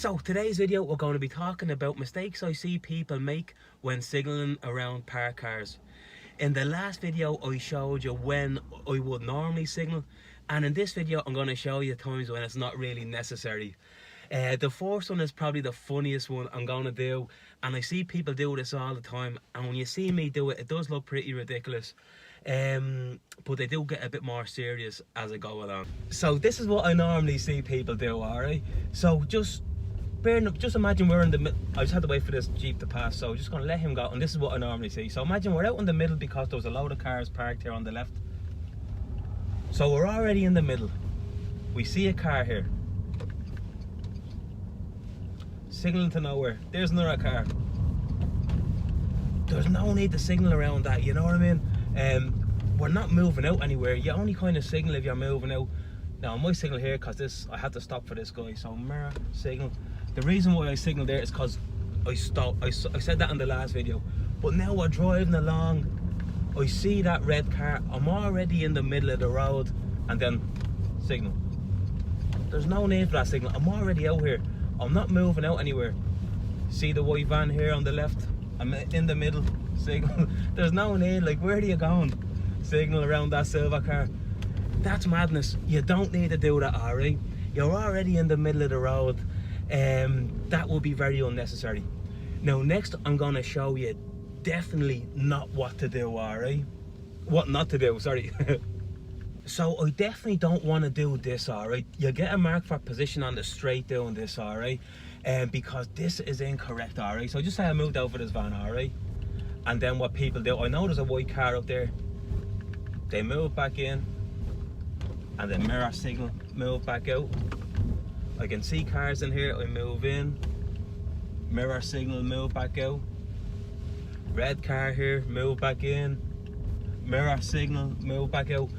So today's video we're going to be talking about mistakes I see people make when signalling around parked cars. In the last video I showed you when I would normally signal, and in this video I'm going to show you times when it's not really necessary. The first one is probably the funniest one I'm going to do, and I see people do this all the time, and when you see me do it, it does look pretty ridiculous. But they do get a bit more serious as I go along. So this is what I normally see people do, alright? So just imagine we're in the middle. I just had to wait for this Jeep to pass, so I'm just going to let him go, and this is what I normally see. So imagine we're out in the middle because there was a load of cars parked here on the left. So we're already in the middle. We see a car here. Signaling to nowhere. There's another car. There's no need to signal around that, you know what I mean? We're not moving out anywhere. You only kind of signal if you're moving out. Now I might signal here because I had to stop for this guy. So mirror, signal. The reason why I signaled there is because I stopped. I said that in the last video. But now we're driving along. I see that red car. I'm already in the middle of the road, and then signal. There's no need for that signal. I'm already out here. I'm not moving out anywhere. See the white van here on the left? I'm in the middle. Signal. There's no need. Like, where are you going? Signal around that silver car. That's madness. You don't need to do that, alright? You're already in the middle of the road. That will be very unnecessary. Now next I'm going to show you definitely not what to do, alright? What not to do, sorry. So I definitely don't want to do this, alright? You get a mark for position on the straight doing this, alright? Because this is incorrect, alright? So just say I moved over this van, alright? And then what people do, I know there's a white car up there. They move back in, and then mirror signal, move back out. I can see cars in here, I move in, mirror signal, move back out. Red car here, move back in, mirror signal, move back out.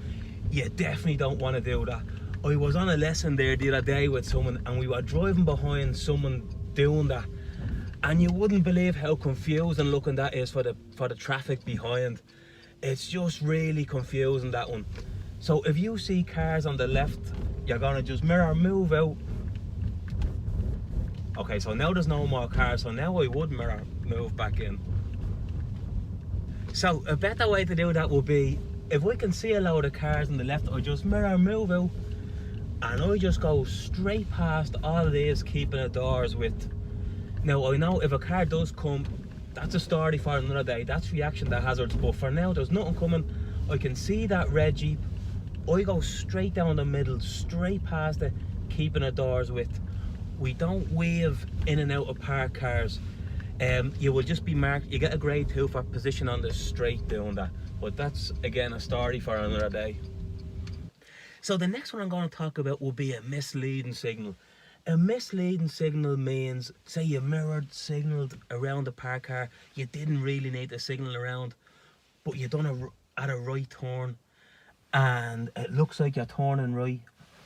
You definitely don't want to do that. I was on a lesson there the other day with someone, and we were driving behind someone doing that, and you wouldn't believe how confusing looking that is for the traffic behind. It's just really confusing, that one. So if you see cars on the left, you're gonna just mirror, move out. Okay, so now there's no more cars, so now I would mirror, move back in. So a better way to do that would be, if we can see a load of cars on the left, I just mirror, move out, and I just go straight past all of these, keeping the doors with. Now I know if a car does come, that's a story for another day. That's reaction to hazards, but for now there's nothing coming. I can see that red Jeep. I go straight down the middle, straight past it, keeping the doors with. We don't weave in and out of parked cars. You will just be marked. You get a grade 2 for position on the straight doing that. But that's again a story for another day. So the next one I'm going to talk about will be a misleading signal. A misleading signal means, say you signalled around the parked car, you didn't really need to signal around, but you done at a right turn, and it looks like you're turning right,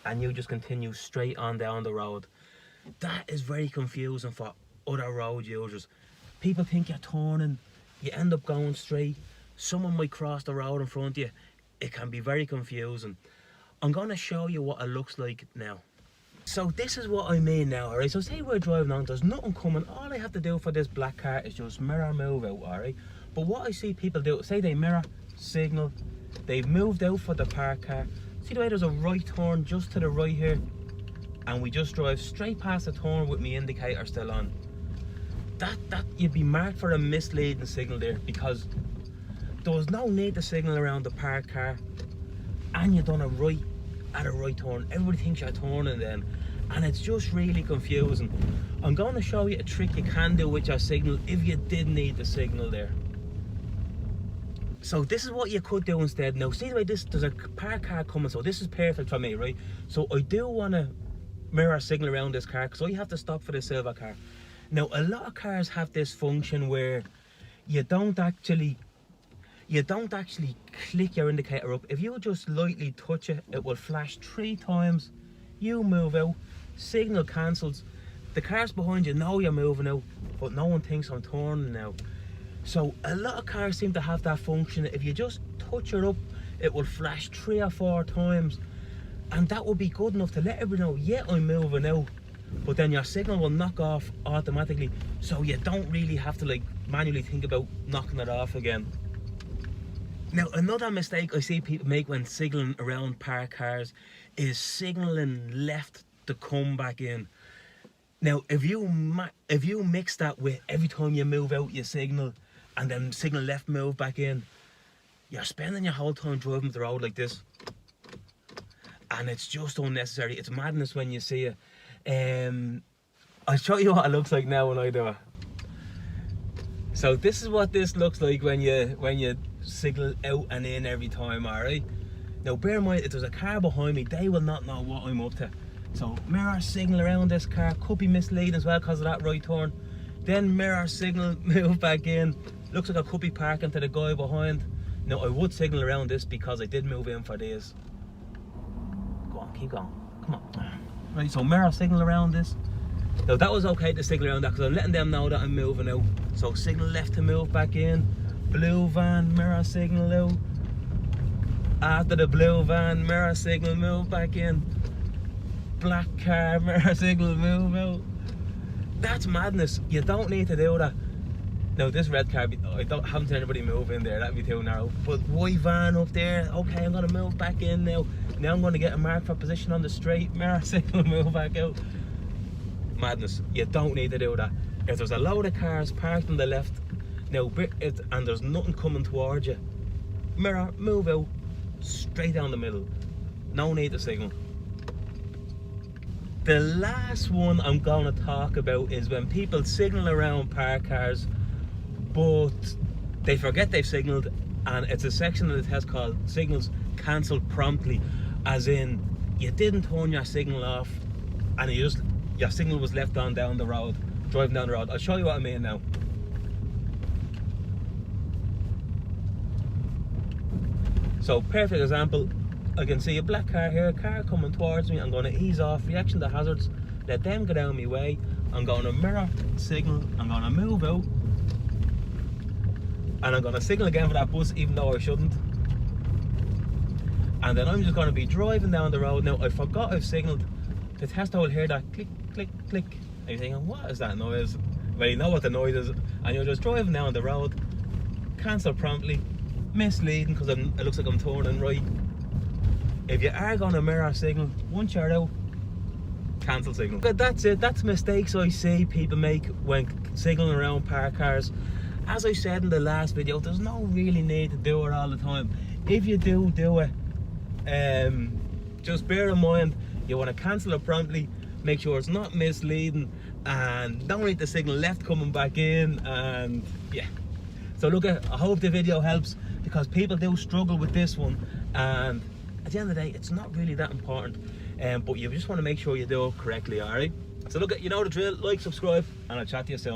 and you just continue straight on down the road. That is very confusing for other road users. People think you're turning, you end up going straight, someone might cross the road in front of you. It can be very confusing. I'm going to show you what it looks like now. So this is what I mean now, alright? So say we're driving on, there's nothing coming. All I have to do for this black car is just mirror, move out, alright? But what I see people do, say they mirror, signal, they've moved out for the parked car. See the way there's a right turn just to the right here? And we just drive straight past the turn with my indicator still on. That you'd be marked for a misleading signal there, because there was no need to signal around the parked car, and you done a right at a right turn. Everybody thinks you're turning then, and it's just really confusing. I'm going to show you a trick you can do with your signal if you did need the signal there. So this is what you could do instead. Now see the way there's a parked car coming, so this is perfect for me, right? So I do want to mirror signal around this car because I have to stop for the silver car. Now a lot of cars have this function where you don't actually click your indicator up. If you just lightly touch it, it will flash 3 times. You move out, signal cancels. The cars behind you know you're moving out, but no one thinks I'm turning now. So a lot of cars seem to have that function. If you just touch it up, it will flash 3 or 4 times, and that will be good enough to let everyone know, yeah, I'm moving out. but then your signal will knock off automatically, so you don't really have to like manually think about knocking it off again. Now, another mistake I see people make when signalling around parked cars is signalling left to come back in. Now, if you mix that with every time you move out you signal and then signal left, move back in, you're spending your whole time driving the road like this, and it's just unnecessary. It's madness when you see it. I'll show you what it looks like now when I do it. So this is what this looks like when you signal out and in every time, alright? Now bear in mind, if there's a car behind me, they will not know what I'm up to. So mirror signal around this car, could be misleading as well because of that right turn. Then mirror signal, move back in. Looks like I could be parking to the guy behind. Now I would signal around this because I did move in for this. Go on, keep going, come on. Right, so mirror signal around this. Now that was okay to signal around that because I'm letting them know that I'm moving out. So signal left to move back in. Blue van, mirror signal out. After the blue van, mirror signal, move back in. Black car, mirror signal, move out. That's madness. You don't need to do that. Now this red car, I haven't seen anybody move in there, that'd be too narrow. But white van up there, okay, I'm gonna move back in now. Now I'm gonna get a mark for position on the straight, mirror signal, move back out. Madness. You don't need to do that. If there's a load of cars parked on the left now and there's nothing coming towards you, mirror, move out, straight down the middle. No need to signal. The last one I'm going to talk about is when people signal around parked cars but they forget they've signaled, and it's a section of the test called signals cancelled promptly, as in you didn't turn your signal off and your signal was left on down the road, driving down the road. I'll show you what I mean now. So perfect example, I can see a black car here, a car coming towards me. I'm going to ease off, reaction to hazards, let them get out of my way. I'm going to mirror signal, I'm going to move out, and I'm going to signal again for that bus even though I shouldn't. And then I'm just going to be driving down the road. Now I forgot I've signaled. The tester will hear that click, click, click, and you're thinking, what is that noise? Well, you know what the noise is, and you're just driving down the road. Cancel promptly. Misleading because it looks like I'm turning right. If you are going to mirror signal, once you're out, cancel signal. But that's it. That's mistakes I see people make when signaling around parked cars. As I said in the last video, there's no really need to do it all the time. If you do it, just bear in mind you want to cancel it promptly, make sure it's not misleading, and don't need the signal left coming back in. And yeah, so look, I hope the video helps because people do struggle with this one, and at the end of the day it's not really that important, but you just want to make sure you do it correctly. All right, so look, you know the drill. Like, subscribe, and I'll chat to you soon.